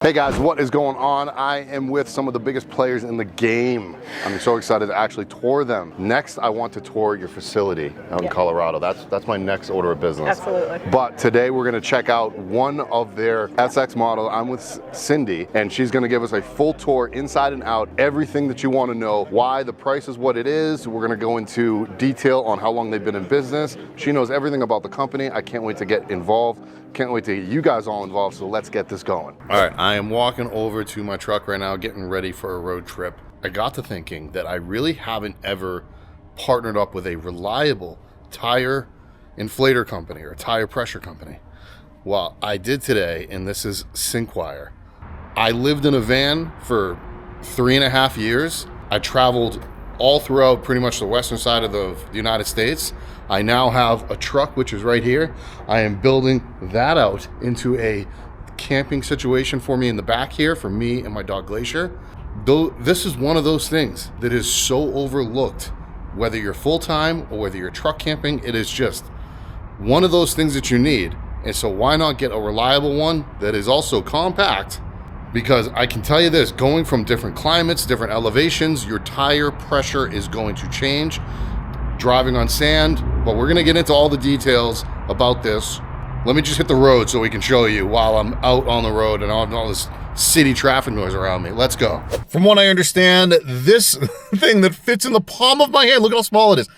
Hey guys, what is going on? I am with some of the biggest players in the game. I'm so excited to actually tour them. Next, I want to tour your facility out in Colorado. That's my next order of business. Absolutely. But today we're gonna check out one of their SX models. I'm with Cindy, and she's gonna give us a full tour inside and out, everything that you wanna know, why the price is what it is. We're gonna go into detail on how long they've been in business. She knows everything about the company. I can't wait to get involved. Can't wait to get you guys all involved, so let's get this going. All right, I am walking over to my truck right now, getting ready for a road trip. I got to thinking that I really haven't ever partnered up with a reliable tire inflator company or tire pressure company. Well, I did today, and this is Sinkwire. I lived in a van for 3.5 years. I traveled all throughout pretty much the western side of the United States. I now have a truck, which is right here. I am building that out into a camping situation for me in the back here for me and my dog Glacier. Though this is one of those things that is so overlooked, whether you're full-time or whether you're truck camping. It is just one of those things that you need. And so why not get a reliable one that is also compact? Because I can tell you this, going from different climates, different elevations, your tire pressure is going to change. Driving on sand, but we're gonna get into all the details about this. Let me just hit the road so we can show you while I'm out on the road and all this city traffic noise around me. Let's go. From what I understand, this thing that fits in the palm of my hand, look how small it is,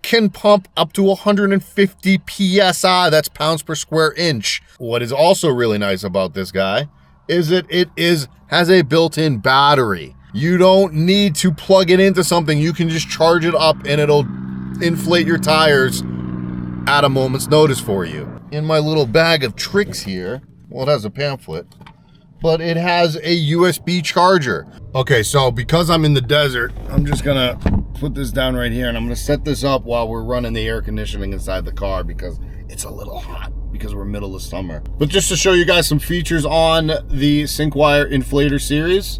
can pump up to 150 PSI, that's pounds per square inch. What is also really nice about this guy is that it has a built-in battery. You don't need to plug it into something. You can just charge it up and it'll inflate your tires at a moment's notice for you. In my little bag of tricks here, well, it has a pamphlet, but it has a USB charger. Okay, so because I'm in the desert, I'm just gonna put this down right here and I'm gonna set this up while we're running the air conditioning inside the car because it's a little hot because we're middle of summer. But just to show you guys some features on the Sinkwire Inflator series,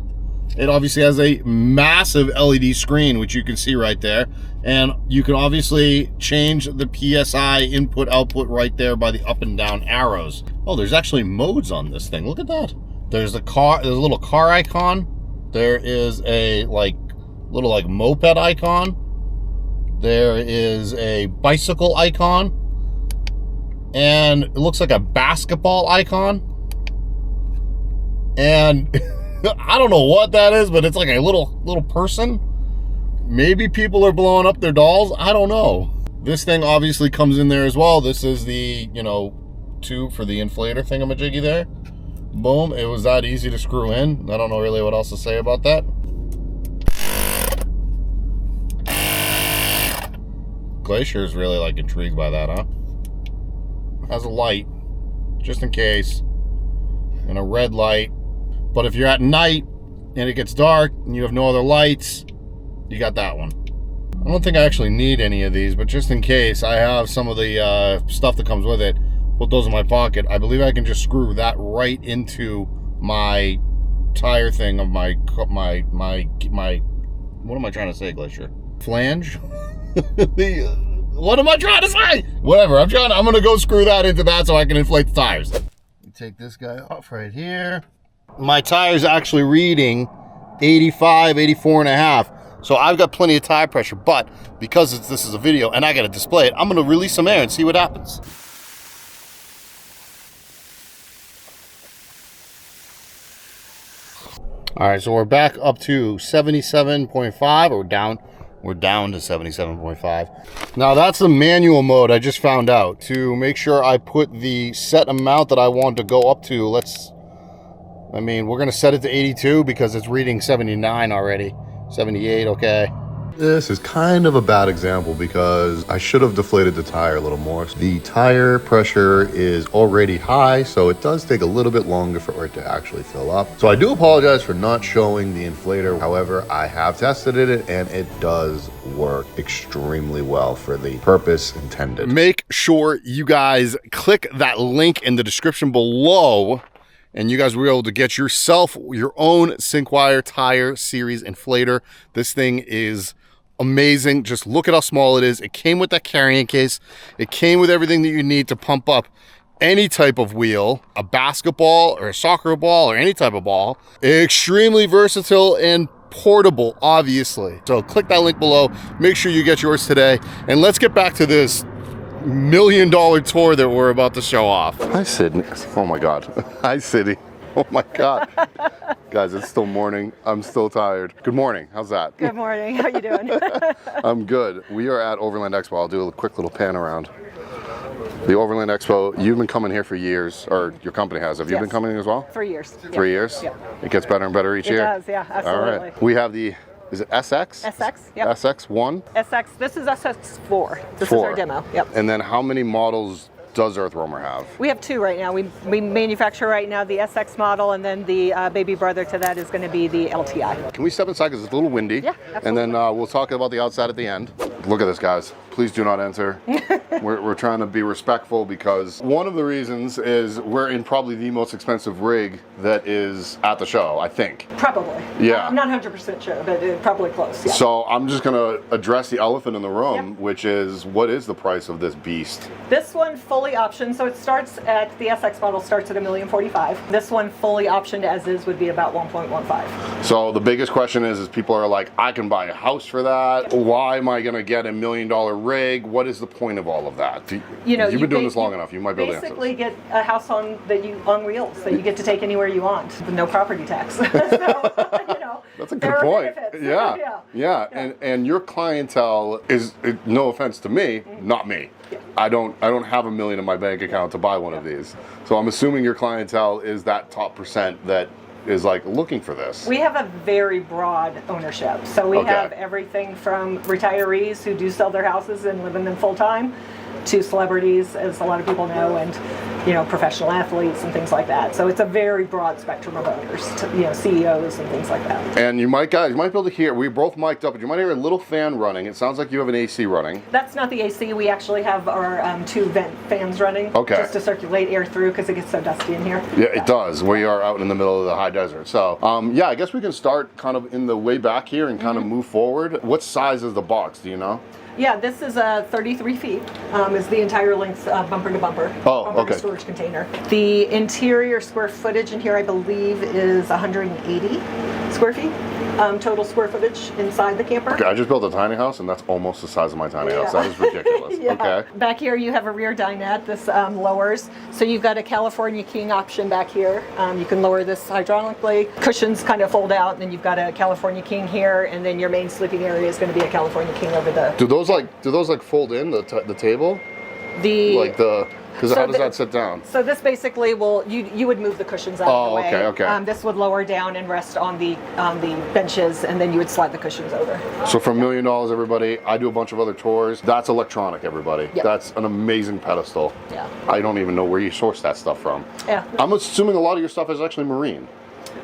it obviously has a massive LED screen, which you can see right there. And you can obviously change the PSI input output right there by the up and down arrows. Oh, there's actually modes on this thing. Look at that. There's a little car icon. There is a little moped icon. There is a bicycle icon. And it looks like a basketball icon. And I don't know what that is, but it's like a little person. Maybe people are blowing up their dolls. I don't know. This thing obviously comes in there as well. This is the, tube for the inflator thingamajiggy there. Boom. It was that easy to screw in. I don't know really what else to say about that. Glacier's really intrigued by that, huh? Has a light, just in case, and a red light. But if you're at night and it gets dark and you have no other lights, you got that one. I don't think I actually need any of these, but just in case, I have some of the stuff that comes with it. Put those in my pocket. I believe I can just screw that right into my tire thing of my what am I trying to say, Glacier? Flange? What am I trying to say? Whatever, I'm gonna go screw that into that so I can inflate the tires. Take this guy off right here. My tire's actually reading 85, 84 and a half. So I've got plenty of tire pressure, but because this is a video and I gotta display it, I'm gonna release some air and see what happens. All right, so we're back up to 77.5, we're down to 77.5. Now that's the manual mode. I just found out to make sure I put the set amount that I want to go up to. We're gonna set it to 82 because it's reading 79 already. 78, okay. This is kind of a bad example because I should have deflated the tire a little more. The tire pressure is already high, so it does take a little bit longer for it to actually fill up. So I do apologize for not showing the inflator. However, I have tested it and it does work extremely well for the purpose intended. Make sure you guys click that link in the description below and you guys will be able to get yourself your own Sinkwire tire series inflator. This thing is amazing. Just look at how small it is. It came with that carrying case. It came with everything that you need to pump up any type of wheel, a basketball or a soccer ball or any type of ball. Extremely versatile and portable, obviously. So click that link below, make sure you get yours today, and let's get back to this $1 million tour that we're about to show off. Hi, Sydney. Oh my God. Hi, Sydney. Oh my God. Guys, it's still morning. I'm still tired. Good morning. How's that? Good morning. How you doing? I'm good. We are at Overland Expo. I'll do a quick little pan around. The Overland Expo, you've been coming here for years, or your company has. Have you been coming as well? 3 years. 3 years? Yeah. It gets better and better each year? It does, yeah, absolutely. All right. We have the, is it SX? SX, yep. SX1? SX, this is SX4. This 4. is our demo, yep. And then how many models does EarthRoamer have? We have 2 right now. We manufacture right now the SX model, and then the baby brother to that is going to be the LTI. Can we step inside because it's a little windy? Yeah, absolutely. And then we'll talk about the outside at the end. Look at this, guys. Please do not enter. We're trying to be respectful because one of the reasons is we're in probably the most expensive rig that is at the show, I think. Probably. Yeah. I'm not 100% sure, but probably close. Yeah. So I'm just going to address the elephant in the room, which is, what is the price of this beast? This one fully optioned, so it starts at, the SX model starts at $1,045,000. This one fully optioned as is would be about 1.15. So the biggest question is people are like, I can buy a house for that. Why am I going to get $1 million rig? What is the point of all of that? You know, you've been doing this long enough. You might be able to answer. Basically, get a house on wheels that you get to take anywhere you want with no property tax. So, you know, that's a good point. Yeah. Yeah. And your clientele is, no offense to me, not me. Yeah. I don't have $1 million in my bank account to buy one of these. So I'm assuming your clientele is that top percent that is like looking for this. We have a very broad ownership. So we have everything from retirees who do sell their houses and live in them full time, to celebrities, as a lot of people know, and you know, professional athletes and things like that. So it's a very broad spectrum of owners, to, you know, CEOs and things like that. And you might be able to hear, we both mic'd up, but you might hear a little fan running. It sounds like you have an AC running. That's not the AC. We actually have our 2 vent fans running, just to circulate air through because it gets so dusty in here. Yeah, it does. We are out in the middle of the high desert. So yeah, I guess we can start kind of in the way back here and kind of move forward. What size is the box? Do you know? Yeah, this is 33 feet, is the entire length, bumper to bumper. Bumper to storage container. The interior square footage in here, I believe, is 180 square feet. Total square footage inside the camper. Okay, I just built a tiny house, and that's almost the size of my tiny house. That is ridiculous. Okay. Back here, you have a rear dinette. This lowers. So you've got a California King option back here. You can lower this hydraulically. Cushions kind of fold out, and then you've got a California King here, and then your main sleeping area is going to be a California King over the. Do those like fold in the table? Because how does that sit down? So this basically will, you would move the cushions out of the way. Okay. This would lower down and rest on the benches, and then you would slide the cushions over. So for $1 million, everybody, I do a bunch of other tours. That's electronic, everybody. Yep. That's an amazing pedestal. Yeah. I don't even know where you source that stuff from. Yeah. I'm assuming a lot of your stuff is actually marine.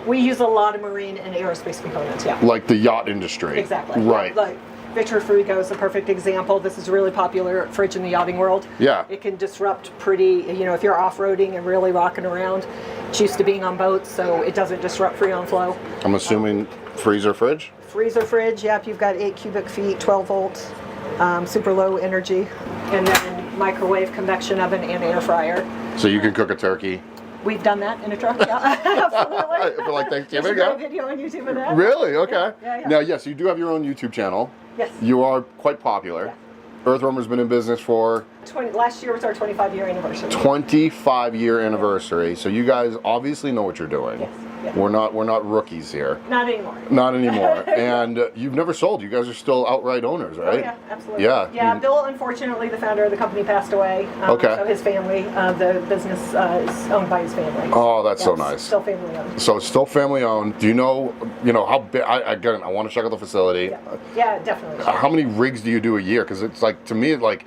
We use a lot of marine and aerospace components, yeah. Like the yacht industry. Exactly. Right. Yeah, like Victor Frigo is a perfect example. This is a really popular fridge in the yachting world. Yeah. It can disrupt pretty, you know, if you're off-roading and really rocking around. It's used to being on boats, so it doesn't disrupt freon flow. I'm assuming freezer fridge? Freezer fridge, yep. You've got 8 cubic feet, 12 volts, super low energy, and then microwave, convection oven, and air fryer. So you can cook a turkey. We've done that in a truck, yeah. Absolutely. For like Thanksgiving, There's a great video on YouTube of that. Really? Okay. Yeah. Now, yes, you do have your own YouTube channel. Yes. You are quite popular. Yeah. EarthRoamer's been in business for? Last year was our 25-year anniversary. 25-year anniversary. So you guys obviously know what you're doing. Yes. Yeah. We're not rookies here. Not anymore. Not anymore. And you've never sold. You guys are still outright owners, right? Oh, yeah, absolutely. Yeah. Yeah, Bill, unfortunately, the founder of the company, passed away. So his family, the business is owned by his family. Oh, that's so nice. Still family owned. So it's still family owned. Do you know how big? Again, I want to check out the facility. Yeah, definitely. How many rigs do you do a year? Because it's like, to me, like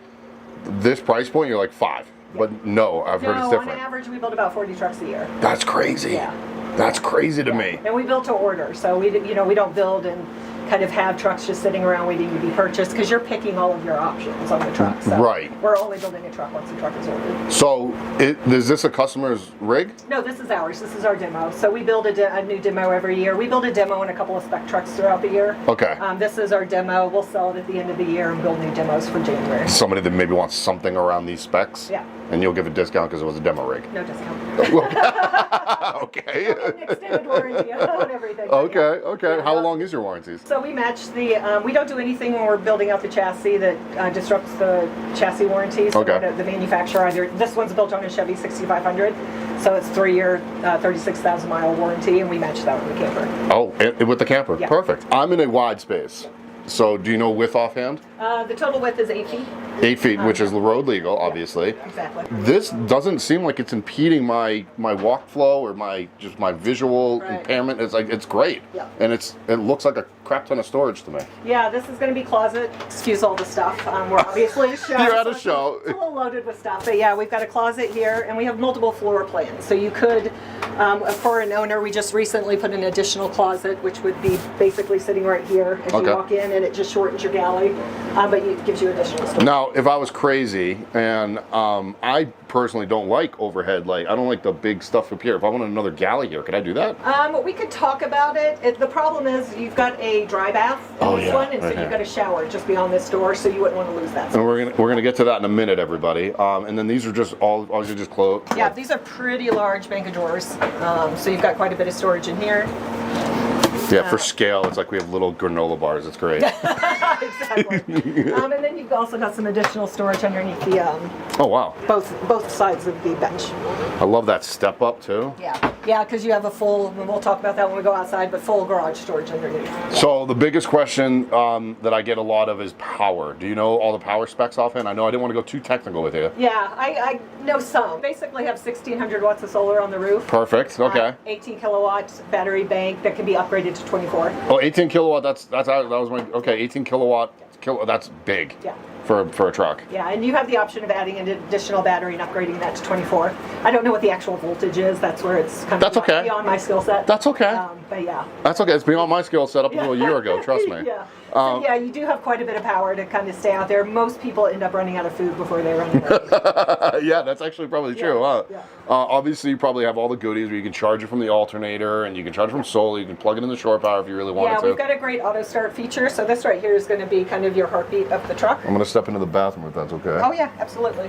this price point, you're like 5. Yeah. But no, I've heard it's different. On average, we build about 40 trucks a year. That's crazy. Yeah. That's crazy to me. And we build to order, so we don't build and kind of have trucks just sitting around waiting to be purchased, because you're picking all of your options on the truck. So right. We're only building a truck once the truck is ordered. So is this a customer's rig? No, this is ours. This is our demo. So we build a new demo every year. We build a demo and a couple of spec trucks throughout the year. Okay. This is our demo. We'll sell it at the end of the year and build new demos for January. Somebody that maybe wants something around these specs? Yeah. And you'll give a discount because it was a demo rig? No discount. Okay. An extended warranty on everything. Okay, Yeah. okay. Yeah, How long is your warranties? So we match the, we don't do anything when we're building out the chassis that disrupts the chassis warranty. So Okay. the manufacturer, either, this one's built on a Chevy 6500, so it's 3-year, 36,000 mile warranty, and we match that with the camper. Oh, with the camper. Yeah. Perfect. I'm in a wide space. So do you know width offhand? The total width is 8 feet. 8 feet, which is road legal, obviously. Exactly. This doesn't seem like it's impeding my walk flow or my visual Right. impairment. It's like, it's great. Yeah. And it looks like a crap ton of storage to me. Yeah, this is going to be closet. Excuse all the stuff. We're obviously a show. You're at a so show. It's a little loaded with stuff. But yeah, we've got a closet here, and we have multiple floor plans. So you could, for an owner, we just recently put an additional closet, which would be basically sitting right here as Okay. you walk in, and it just shortens your galley, but it gives you additional storage. Now, if I was crazy, and I personally don't like overhead light, I don't like the big stuff up here. If I wanted another galley here, could I do that? We could talk about it. The problem is you've got a dry bath in this one, and so you've got a shower just beyond this door, so you wouldn't want to lose that. And we're gonna get to that in a minute, everybody. And then these are just all you just close. Yeah, these are pretty large bank of drawers, so you've got quite a bit of storage in here. Yeah, for scale, it's like we have little granola bars. It's great. Exactly. And then you've also got some additional storage underneath the Oh wow! both sides of the bench. I love that step up too. Yeah, because you have a full. And we'll talk about that when we go outside, but full garage storage underneath. So the biggest question that I get a lot of is power. Do you know all the power specs offhand? I know I didn't want to go too technical with you. Yeah, I know some. Basically, have 1,600 watts of solar on the roof. Perfect. Okay. 18 kilowatt battery bank that can be upgraded to 24. Oh, 18 kilowatt. That was my okay. 18 kilowatt. That's big. Yeah. For a truck. Yeah, and you have the option of adding an additional battery and upgrading that to 24. I don't know what the actual voltage is. That's where it's kind of beyond my skill set. That's okay. But yeah. That's okay. It's beyond my skill set up until a year ago. Trust me. Yeah. So yeah, you do have quite a bit of power to kind of stay out there. Most people end up running out of food before they run away. Yeah, that's actually probably true, huh? Yeah. Obviously, you probably have all the goodies where you can charge it from the alternator, and you can charge it from solar. You can plug it in the shore power if you really wanted to. Yeah, we've got a great auto start feature. So this right here is going to be kind of your heartbeat of the truck. I'm going to step into the bathroom if that's okay. Oh yeah, absolutely.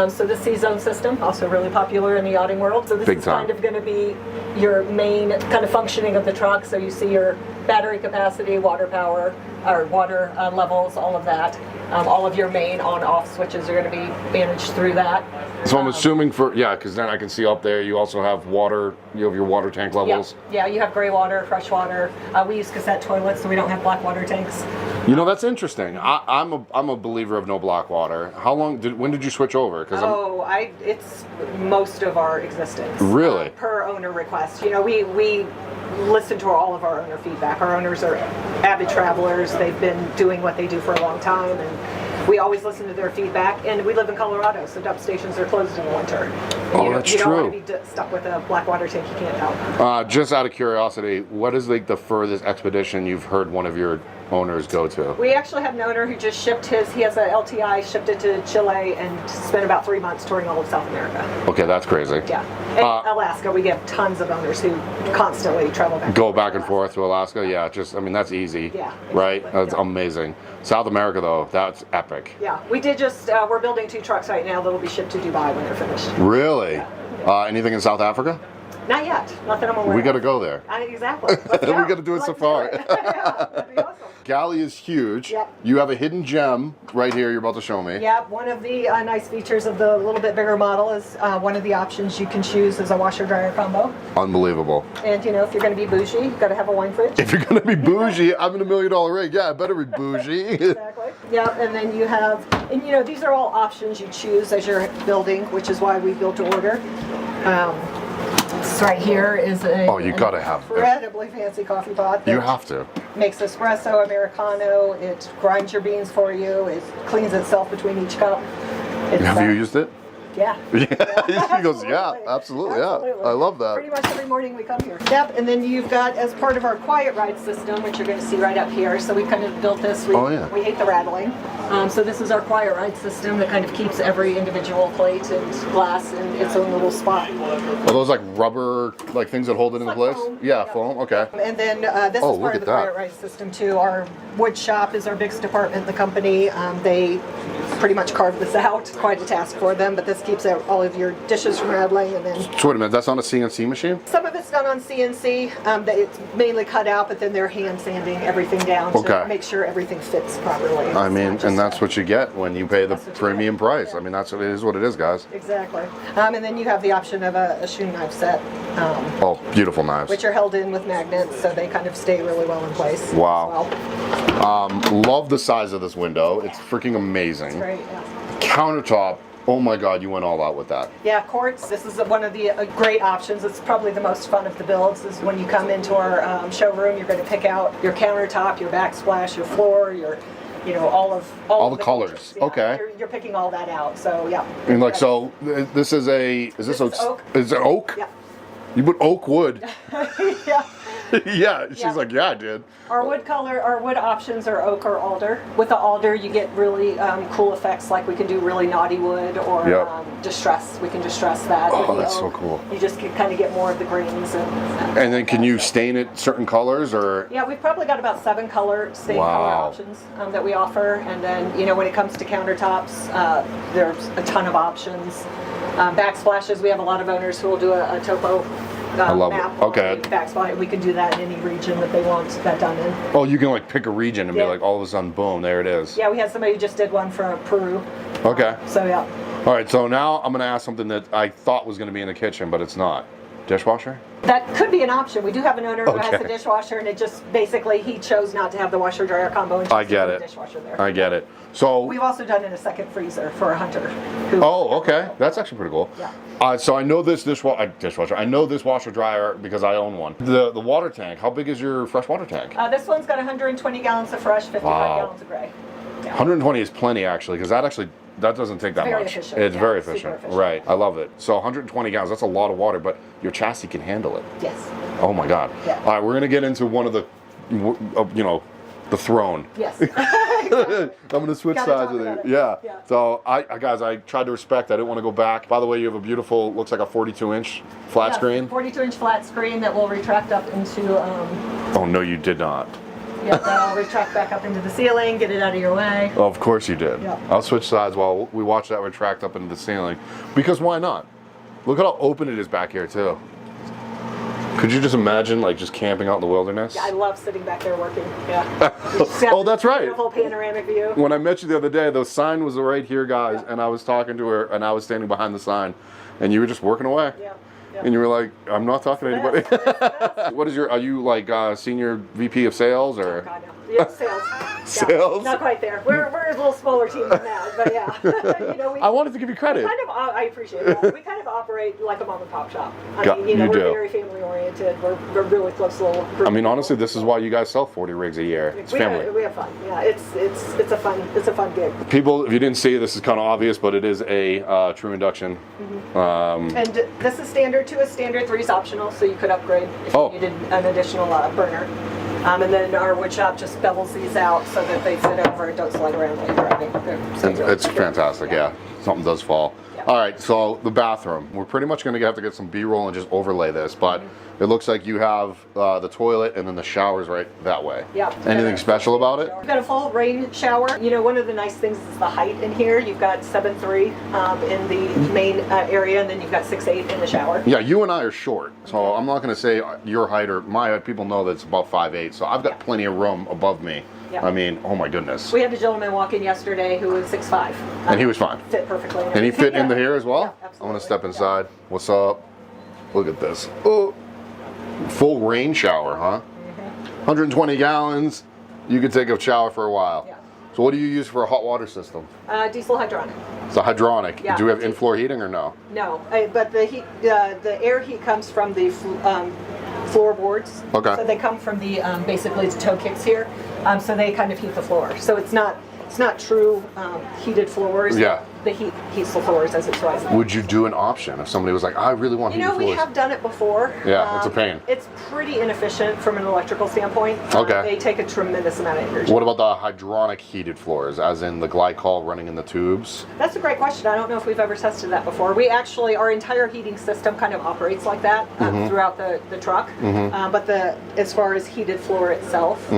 So the C-Zone system, also really popular in the yachting world. So this is kind of going to be your main kind of functioning of the truck. So you see your battery capacity, water power, or water levels, all of that. All of your main on-off switches are going to be managed through that. So I'm assuming because then I can see up there you also have water, you have your water tank levels. Yeah, you have gray water, fresh water. We use cassette toilets, so we don't have black water tanks. You know, that's interesting. I'm a believer of no black water. When did you switch over? It's most of our existence. Really? Per owner request. You know, we listen to all of our owner feedback. Our owners are avid travelers. They've been doing what they do for a long time, and we always listen to their feedback. And we live in Colorado, so dump stations are closed in the winter. And That's you true. don't want to be stuck with a black water tank you can't help. Just out of curiosity, what is like the furthest expedition you've heard one of your owners go to? We actually have an owner who just shipped he has a LTI, shipped it to Chile, and spent about 3 months touring all of South America. Okay, that's crazy. Yeah. And Alaska, we get tons of owners who constantly travel back. Go back and forth to Alaska? Yeah, that's easy. Yeah. Right? Exactly. That's amazing. South America, though, that's epic. Yeah. We did we're building 2 trucks right now that'll be shipped to Dubai when they're finished. Really? Yeah. Anything in South Africa? Not yet. Not that I'm aware We of. got to go there. Exactly. We got to do a safari. Yeah, that'd be awesome. Galley is huge. Yep. You have a hidden gem right here you're about to show me. Yeah, one of the nice features of the little bit bigger model is one of the options you can choose is a washer-dryer combo. Unbelievable. And you know, if you're going to be bougie, you've got to have a wine fridge. If you're going to be bougie, I'm in $1 million rig. Yeah, I better be bougie. Exactly. Yeah, and then you have, and you know, these are all options you choose as you're building, which is why we built to order. This right here is you gotta have incredibly fancy coffee pot. You have to. Makes espresso, Americano. It grinds your beans for you. It cleans itself between each cup. Have you used it? Yeah. She goes, yeah, absolutely, yeah. I love that. Pretty much every morning we come here. Yep, and then you've got, as part of our quiet ride system, which you're going to see right up here, so we kind of built this. We hate the rattling. So this is our quiet ride system that kind of keeps every individual plate and glass in its own little spot. Are those like rubber, like things that hold it into place? Foam. Yeah, foam, okay. And then this is part of the quiet ride system too. Our wood shop is our biggest department in the company. They pretty much carved this out. Quite a task for them, but this keeps out all of your dishes from rattling. And then So wait a minute, that's on a CNC machine? some of it's done on CNC. It's mainly cut out, but then they're hand sanding everything down to make sure everything fits properly. I mean, and that's what you get when you pay the premium price. Yeah. I mean, that's what it is, guys. Exactly. And then you have the option of a shoe knife set. Oh, beautiful knives. Which are held in with magnets, so they kind of stay really well in place. Wow. Love the size of this window. It's freaking amazing. It's great, yeah. Countertop. Oh my God, you went all out with that. Yeah, quartz. This is one of the great options. It's probably the most fun of the builds. Is when you come into our showroom, you're going to pick out your countertop, your backsplash, your floor, your, all of the colors. Yeah, okay. You're picking all that out. So yeah. And like, so this is this oak? Is it oak? Yeah. You put oak wood. Yeah. Yeah, she's like, yeah, I did. Our wood options are oak or alder. With the alder, you get really cool effects, like we can do really naughty wood or distress. We can distress that. Oh, that's so cool. You just can kind of get more of the grains. And then can you stain it certain colors or? Yeah, we've probably got about 7 color stain color options that we offer. And then, when it comes to countertops, there's a ton of options. Backsplashes, we have a lot of owners who will do a topo I love map. it. Okay. Backsplash, we can do that in any region that they want that done in. Oh, you can like pick a region and be like, all of a sudden, boom, there it is. Yeah, we had somebody who just did one for Peru. Okay. So yeah. All right, so now I'm going to ask something that I thought was going to be in the kitchen, but it's not. Dishwasher? That could be an option. We do have an owner who has a dishwasher, and it just basically he chose not to have the washer dryer combo and just the dishwasher there. I get it. So we've also done in a second freezer for a hunter. Okay, that's actually pretty cool. Yeah. So I know this dishwasher. I know this washer dryer because I own one. The water tank. How big is your fresh water tank? This one's got 120 gallons of fresh, 55 gallons of gray. Yeah. 120 is plenty actually, because that doesn't take that much. Efficient. It's very efficient. Right. I love it. So 120 gallons, that's a lot of water, but your chassis can handle it. Yes. Oh my God. Yeah. All right, we're going to get into one of the, the throne. Yes. I'm going to switch sides with it. Yeah. So guys, I tried to respect. I didn't want to go back. By the way, you have a beautiful, looks like a 42-inch flat screen. 42-inch flat screen that will retract up into. Oh no, you did not. Yeah, that'll retract back up into the ceiling, get it out of your way. Oh, of course you did. Yep. I'll switch sides while we watch that retract up into the ceiling. Because why not? Look at how open it is back here too. Could you just imagine like just camping out in the wilderness? Yeah, I love sitting back there working. Yeah. Oh, that's right. Beautiful panoramic view. When I met you the other day, the sign was right here, guys, and I was talking to her, and I was standing behind the sign, and you were just working away. Yeah. And you were like, I'm not talking to anybody. What is are you like senior VP of sales or? Oh, God, no. Yeah, sales. Sales? Not quite there. We're a little smaller team than that, but yeah. I wanted to give you credit. I appreciate that. We kind of operate like a mom and pop shop. I mean, we're very family oriented. We're really close little group. I mean, honestly, this is why you guys sell 40 rigs a year. It's family. We have fun. Yeah, it's a fun gig. People, if you didn't see, this is kind of obvious, but it is a true induction. Mm-hmm. And this is standard. 2 is standard, 3 is optional, so you could upgrade if you needed an additional burner. And then our wood shop just bevels these out so that they sit over and don't slide around while you're driving. It's fantastic, yeah. Something does fall. Yeah. All right, so the bathroom. We're pretty much going to have to get some B-roll and just overlay this, but it looks like you have the toilet and then the shower's right that way. Yeah. Anything special about it? We've got a full rain shower. One of the nice things is the height in here. You've got 7'3" in the main area, and then you've got 6'8" in the shower. Yeah, you and I are short, so I'm not going to say your height or my height. People know that it's about 5'8", so I've got plenty of room above me. Yeah. I mean, oh my goodness. We had a gentleman walk in yesterday who was 6'5". And he was fine. Fit perfectly. And he fit into here as well? Yeah, absolutely. I'm going to step inside. Yeah. What's up? Look at this. Oh, full rain shower, huh? 120 gallons. You could take a shower for a while. Yeah. So what do you use for a hot water system? Diesel hydronic. It's a hydronic. Yeah. Do we have in-floor heating or no? No, but the heat, the air heat comes from the floorboards. Okay. So they come from the basically the toe kicks here. So they kind of heat the floor. So it's not true heated floors. Yeah. the heats the floors as it's rising. Would you do an option if somebody was like, I really want heated floors? We have done it before. Yeah, it's a pain. It's pretty inefficient from an electrical standpoint. Okay. They take a tremendous amount of energy. What about the hydronic heated floors, as in the glycol running in the tubes? That's a great question. I don't know if we've ever tested that before. We actually, our entire heating system kind of operates like that throughout the truck. But as far as heated floor itself,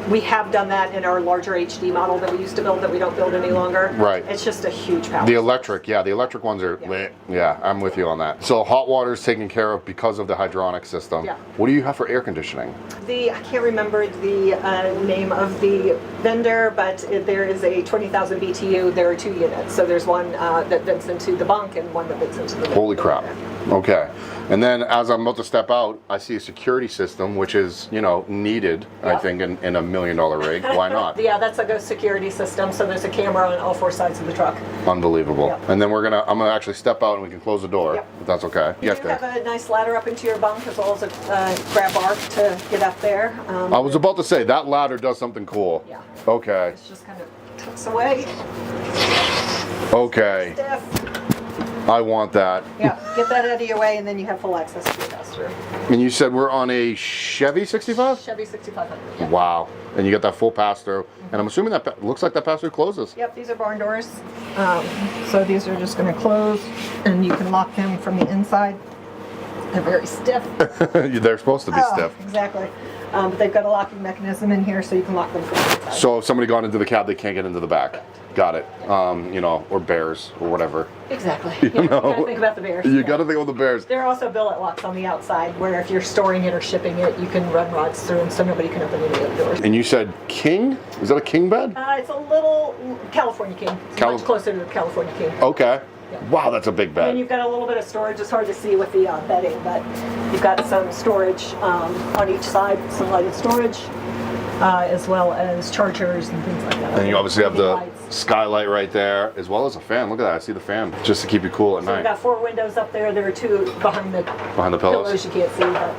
we have done that in our larger HD model that we used to build that we don't build any longer. Right. It's just a huge power. The electric ones are lit. Yeah, I'm with you on that. So hot water is taken care of because of the hydronic system. Yeah. What do you have for air conditioning? I can't remember the name of the vendor, but there is a 20,000 BTU. There are 2 units. So there's one that vents into the bunk and one that vents into the Holy crap. Okay. And then as I'm about to step out, I see a security system, which is, needed, I think, in $1 million rig. Why not? Yeah, that's a ghost security system. So there's a camera on all 4 sides of the truck. Unbelievable. Yep. And then I'm gonna actually step out and we can close the door, if that's okay. You do have a nice ladder up into your bunk as well as a grab bar to get up there. I was about to say, that ladder does something cool. Yeah. Okay. It's just kind of tucks away. Okay. Stiff. I want that. Yeah, get that out of your way and then you have full access to your pass-through. And you said we're on a Chevy 65? Chevy 6500. Yeah. Wow. And you get that full pass-through. And I'm assuming that looks like that pass-through closes. Yep, these are barn doors. So these are just going to close and you can lock them from the inside. They're very stiff. They're supposed to be stiff. Exactly. But they've got a locking mechanism in here so you can lock them from the inside. So if somebody got into the cab, they can't get into the back. Got it. Or bears or whatever. Exactly. You gotta think about the bears. You gotta think of the bears. There are also billet locks on the outside where if you're storing it or shipping it, you can run rods through them so nobody can open any of the doors. And you said king? Is that a king bed? It's a little California king. It's much closer to the California king. Okay. Yeah. Wow, that's a big bed. And you've got a little bit of storage. It's hard to see with the bedding, but you've got some storage on each side, some lighted storage, as well as chargers and things like that. And you obviously have the lights. Skylight right there, as well as a fan. Look at that, I see the fan, just to keep you cool at So night. we've got 4 windows up there. There are 2 behind the pillows. You can't see, but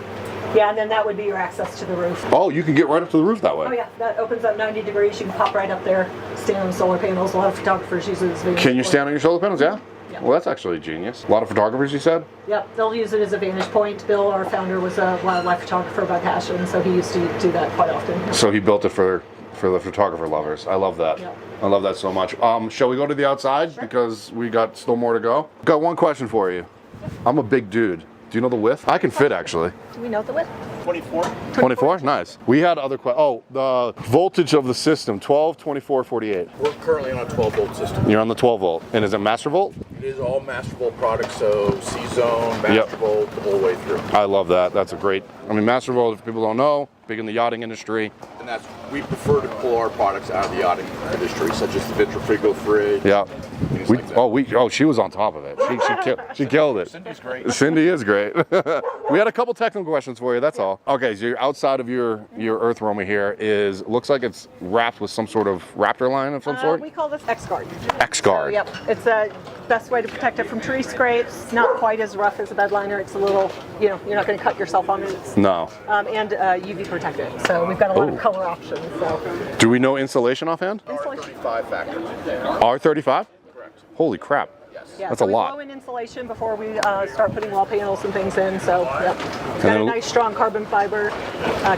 yeah, and then that would be your access to the roof. Oh, you can get right up to the roof that way. Oh yeah, that opens up 90 degrees. You can pop right up there, stand on the solar panels. A lot of photographers use it as vantage Can you point. stand on your solar panels? Yeah? Yeah. Well, that's actually genius. A lot of photographers, you said? Yep, they'll use it as a vantage point. Bill, our founder, was a wildlife photographer by passion, so he used to do that quite often. So he built it for the photographer lovers. I love that. Yep. I love that so much. Shall we go to the outside? Sure. Because we got still more to go. Got one question for you. I'm a big dude. Do you know the width? I can fit, actually. Do we know the width? 24. 24? Nice. We had other questions. Oh, the voltage of the system, 12, 24, 48. We're currently on a 12-volt system. You're on the 12 volt. And is it master volt? It is all Master Volt products, so C-Zone, Master Volt, the whole way through. I love that. That's a great, master volt, if people don't know, big in the yachting industry. And we prefer to pull our products out of the yachting industry, such as the Vitrifigo fridge. Yeah. Things like that. She was on top of it. She killed it. Cindy's great. Cindy is great. We had a couple technical questions for you, that's all. Okay, so you're outside of your EarthRoamer here looks like it's wrapped with some sort of raptor line of some sort? We call this X-Guard. X-Guard. So, yep, it's the best way to protect it from tree scrapes. Not quite as rough as a bed liner. It's a little, you're not going to cut yourself on it. No. And UV protected. So we've got a lot of color options. So Do we know insulation offhand? R35 factor. R35? Correct. Holy crap. Yes. yeah, That's so a we lot. blow in insulation before we start putting wall panels and things in. So yep, it's got then a nice strong carbon fiber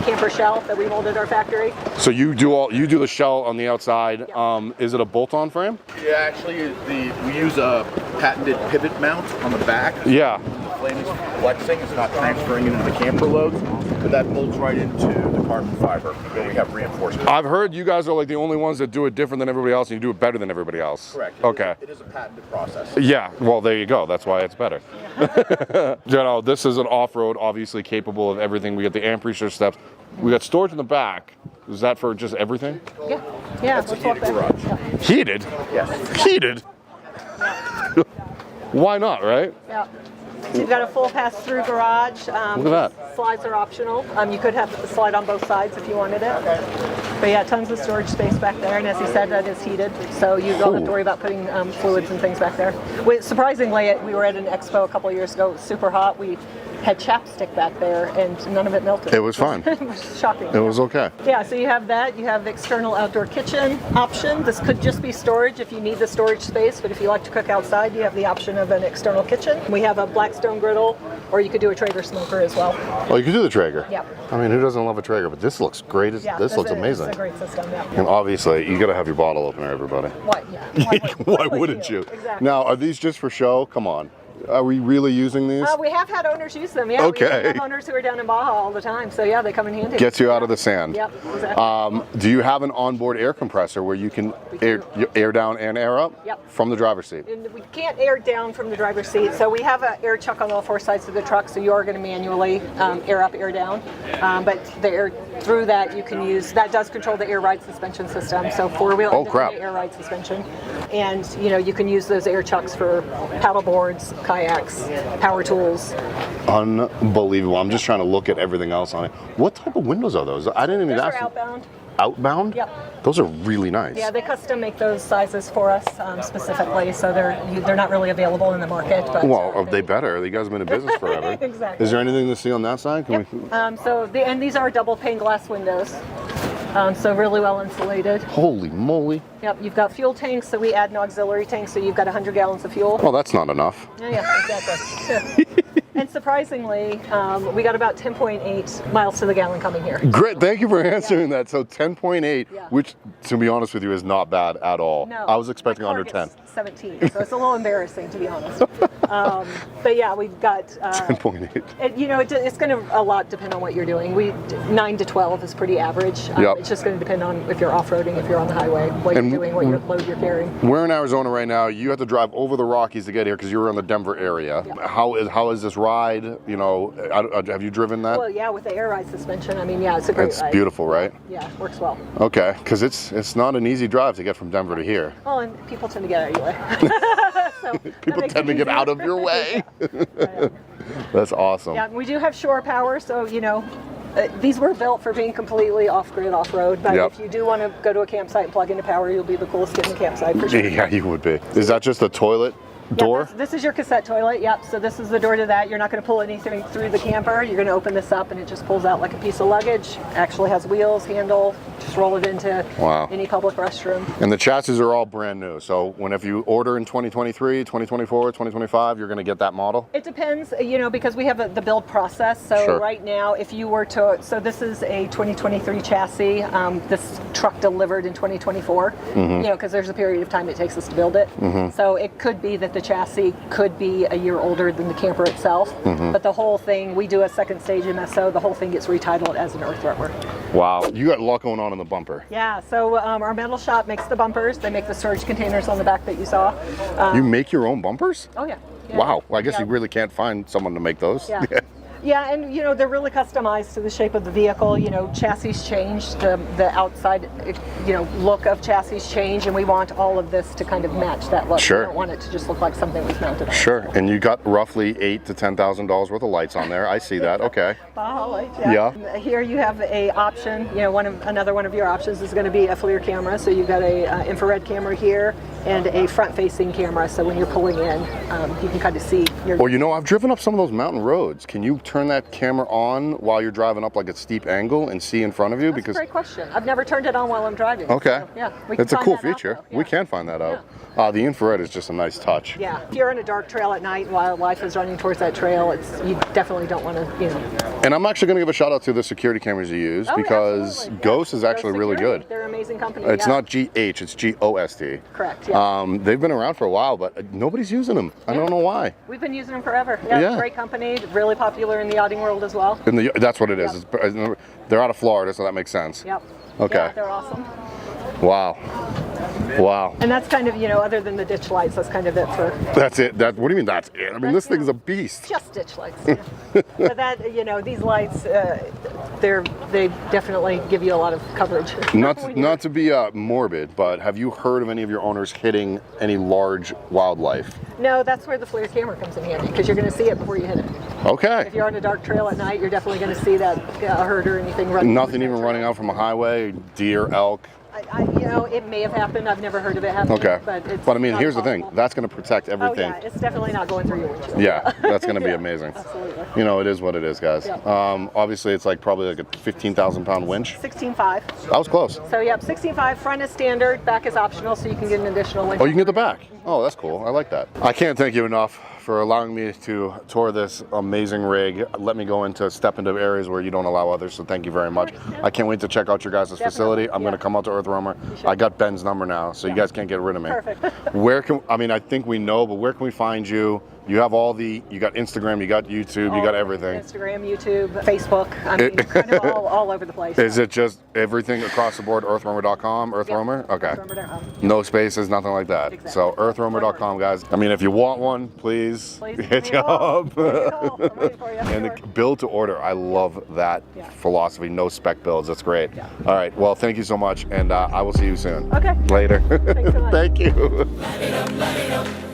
camper shell that we mold at our factory. So you do the shell on the outside. Yeah. Is it a bolt-on frame? Yeah, actually, we use a patented pivot mount on the back. Yeah. The flame is flexing, it's not transferring into the camper loads, but that bolts right into the carbon fiber where we have reinforcement. I've heard you guys are like the only ones that do it different than everybody else, and you do it better than everybody else. Correct. Okay. It is a patented process. Yeah, well, there you go. That's why it's better. This is an off-road, obviously capable of everything. We got the amp research steps. We got storage in the back. Is that for just everything? Yeah, That's a let's walk heated back. garage. Yeah. Heated? Yes. Heated? Why not, right? Yeah. So you've got a full pass-through garage. Look at that. Slides are optional. You could have the slide on both sides if you wanted it. But yeah, tons of storage space back there. And as you said, that is heated. So you don't have to worry about putting fluids and things back there. Surprisingly, we were at an expo a couple of years ago. It was super hot. We had chapstick back there, and none of it melted. It was fine. It was shocking. It was okay. Yeah, so you have that. You have the external outdoor kitchen option. This could just be storage if you need the storage space, but if you like to cook outside, you have the option of an external kitchen. We have a Blackstone griddle, or you could do a Traeger smoker as well. Oh, you could do the Traeger? Yep. I mean, who doesn't love a Traeger? But this looks great. Yeah, this looks amazing. It's a great system, yeah. And obviously, you got to have your bottle opener, everybody. Why? Yeah. Why wouldn't you? Exactly. Now, are these just for show? Come on. Are we really using these? We have had owners use them, yeah. Okay. We have owners who are down in Baja all the time, so yeah, they come in handy. Gets you out of the sand. Yep, exactly. Do you have an onboard air compressor where you can air down and air up? Yep. From the driver's seat? And we can't air down from the driver's seat, so we have an air chuck on all four sides of the truck, so you are going to manually air up, air down. But the air through that you can use, that does control the air ride suspension system, so four-wheel air ride suspension. And you can use those air chucks for paddle boards, kayaks, power tools. Unbelievable. I'm just trying to look at everything else on it. What type of windows are those? I didn't even ask. Those are outbound. Outbound? Yep. Those are really nice. Yeah, they custom make those sizes for us specifically, so they're not really available in the market. But well, they better. You guys have been in business forever. Exactly. Is there anything to see on that side? Can we... and these are double pane glass windows. So really well insulated. Holy moly. Yep, you've got fuel tanks, so we add an auxiliary tank, so you've got 100 gallons of fuel. Well, that's not enough. Yeah, exactly. And surprisingly, we got about 10.8 miles to the gallon coming here. Great, thank you for answering that. So 10.8, Yeah. which, to be honest with you, is not bad at all. No, I was expecting my under car 10. gets 17, so it's a little embarrassing, to be honest. But yeah, we've got 10.8. it's going to a lot depend on what you're doing. 9 to 12 is pretty average. Yep. It's just going to depend on if you're off-roading, if you're on the highway, what you're doing, what your load you're carrying. We're in Arizona right now. You have to drive over the Rockies to get here because you were in the Denver area. Yeah. How is this ride? Have you driven that? Well, yeah, with the air ride suspension, I mean, yeah, it's a great ride. It's beautiful, right? Yeah, works well. Okay, because it's not an easy drive to get from Denver to here. Well, and people tend to get out of your way. So people tend to get out of your way. That's awesome. Yeah, we do have shore power, so these were built for being completely off-grid, off-road, but if you do want to go to a campsite and plug into power, you'll be the coolest kid in the campsite for sure. Yeah, you would be. Is that just a toilet door? Yeah, this is your cassette toilet, yep. So this is the door to that. You're not going to pull anything through the camper. You're going to open this up and it just pulls out like a piece of luggage. Actually has wheels, handle, just roll it into any public restroom. And the chassis are all brand new. So if you order in 2023, 2024, 2025, you're going to get that model? It depends, because we have the build process. So right now, if you were to, so this is a 2023 chassis. This truck delivered in 2024, because there's a period of time it takes us to build it. So it could be that the chassis could be a year older than the camper itself, but the whole thing, we do a second stage MSO, the whole thing gets retitled as an EarthRoamer. Wow, you got a lot going on in the bumper. Yeah, so our metal shop makes the bumpers. They make the storage containers on the back that you saw. You make your own bumpers? Oh yeah. Wow, well, I guess you really can't find someone to make those. Yeah. Yeah, and they're really customized to the shape of the vehicle. Chassis changed, the outside, look of chassis changed, and we want all of this to kind of match that look. Sure. We don't want it to just look like something was mounted on. Sure, and you got roughly $8,000 to $10,000 worth of lights on there. I see that. Okay. Yeah. Here you have a option. Another one of your options is going to be a FLIR camera. So you've got a infrared camera here and a front-facing camera. So when you're pulling in, you can kind of see your. Well, I've driven up some of those mountain roads. Can you turn that camera on while you're driving up like a steep angle and see in front of you? That's a great question. I've never turned it on while I'm driving. Okay. So, it's a cool feature. We can find that out. The infrared is just a nice touch. Yeah. If you're on a dark trail at night and wildlife is running towards that trail, you definitely don't want to, And I'm actually going to give a shout out to the security cameras you use because Ghost is actually really good. They're an amazing company. It's not GH, it's GOST. Correct. Yeah. They've been around for a while, but nobody's using them. I don't know why. We've been using them forever. Yeah. Great company, really popular in the yachting world as well. That's what it is. They're out of Florida, so that makes sense. Yep. Okay. Yeah, they're awesome. Wow. Wow. And that's kind of, other than the ditch lights, that's kind of it for. That's it. What do you mean that's it? I mean, this thing's a beast. Just ditch lights. But that, these lights, they definitely give you a lot of coverage. Not to be morbid, but have you heard of any of your owners hitting any large wildlife? No, that's where the FLIR camera comes in handy because you're going to see it before you hit it. Okay. If you're on a dark trail at night, you're definitely going to see that herd or anything running. Nothing even running out from a highway, deer, elk. You know, it may have happened. I've never heard of it happening. Okay. But I mean, not here's the thing. impossible. That's going to protect everything. Oh, yeah, it's definitely not going through your windshield. Yeah, that's going to be Yeah, amazing. absolutely. You know, it is what it is, guys. Yep. Obviously, it's like probably like a 15,000 pound winch. 16.5. That was close. So yep, 16.5. Front is standard. Back is optional, so you can get an additional winch. Oh, you can get the back. Oh, that's cool. I like that. I can't thank you enough for allowing me to tour this amazing rig. Let me step into areas where you don't allow others, so thank you very much. I can't wait to check out your guys' facility. I'm going to come out to EarthRoamer. I got Ben's number now, so you guys can't get rid of me. Perfect. I think we know, but where can we find you? You have you got Instagram, you got YouTube, you got everything. Instagram, YouTube, Facebook. I mean, kind of all over the place. Is it just everything across the board, EarthRoamer.com, EarthRoamer? Yeah, Okay. EarthRoamer.com. No spaces, nothing like that. Exactly. So EarthRoamer.com, guys. I mean, if you want one, please hit you up. I'm waiting for you. And Sure. the build to order, I love that philosophy. No spec builds, that's great. Yeah. All right, well, thank you so much, and I will see you soon. Okay. Later. Thanks so much. Thank you.